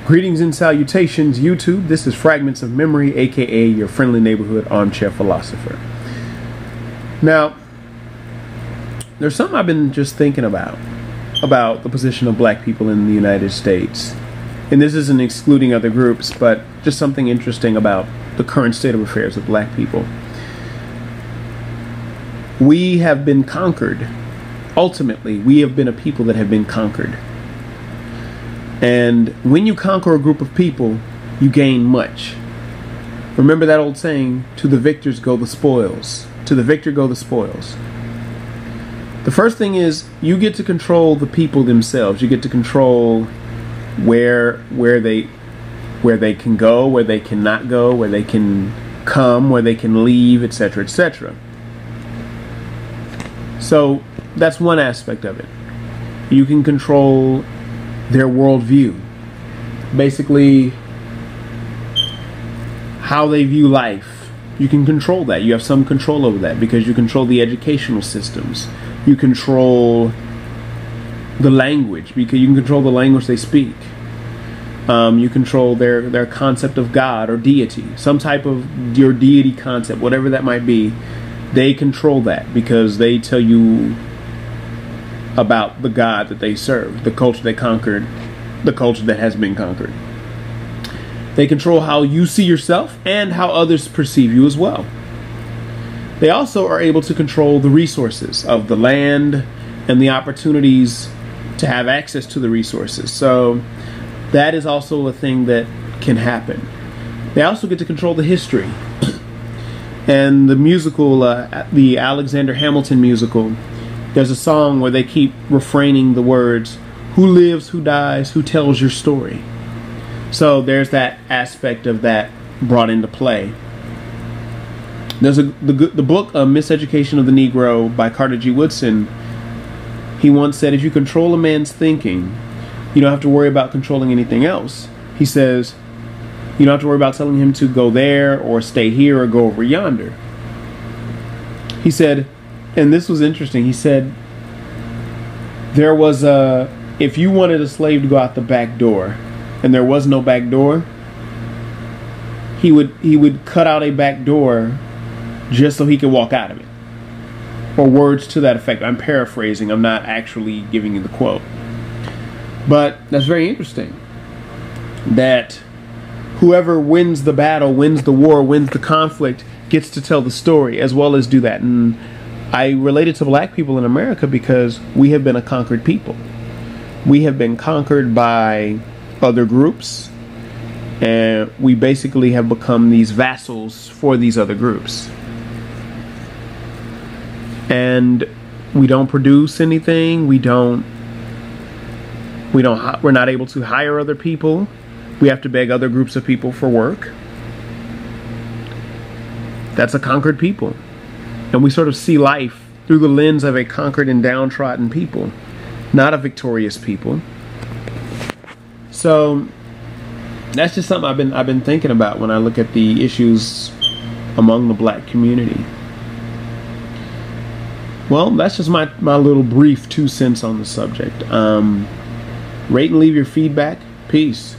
Greetings and salutations, YouTube. This is Fragments of Memory, aka your friendly neighborhood armchair philosopher. Now, there's something I've been just thinking about the position of black people in the United States. And this isn't excluding other groups, but just something interesting about the current state of affairs of black people. We have been conquered. Ultimately, we have been a people that have been conquered. And when you conquer a group of people, you gain much. Remember that old saying, to the victors go the spoils. To the victor go the spoils. The first thing is you get to control the people themselves. You get to control where they can go, where they cannot go, where they can come, where they can leave, etc., etc. So that's one aspect of it. You can control their worldview, basically how they view life. You can control that. You have some control over that because you control the educational systems. You control the language because you can control the language they speak. You control their concept of God or deity, some type of your deity concept, whatever that might be. They control that because they tell you about the God that they serve, the culture they conquered, the culture that has been conquered. They control how you see yourself and how others perceive you as well. They also are able to control the resources of the land and the opportunities to have access to the resources. So that is also a thing that can happen. They also get to control the history. And the musical, the Alexander Hamilton musical, there's a song where they keep refraining the words, who lives, who dies, who tells your story. So there's that aspect of that brought into play. There's the book, Miseducation of the Negro by Carter G. Woodson. He once said, if you control a man's thinking, you don't have to worry about controlling anything else. He says, you don't have to worry about telling him to go there or stay here or go over yonder. He said, and this was interesting, he said, there was if you wanted a slave to go out the back door and there was no back door, he would cut out a back door just so he could walk out of it. Or words to that effect. I'm paraphrasing, I'm not actually giving you the quote. But that's very interesting. That whoever wins the battle, wins the war, wins the conflict, gets to tell the story as well as do that. And I relate it to black people in America because we have been a conquered people. We have been conquered by other groups, and we basically have become these vassals for these other groups. And we don't produce anything. We're not able to hire other people. We have to beg other groups of people for work. That's a conquered people. And we sort of see life through the lens of a conquered and downtrodden people, not a victorious people. So that's just something I've been thinking about when I look at the issues among the black community. Well, that's just my little brief 2 cents on the subject. Rate and leave your feedback. Peace.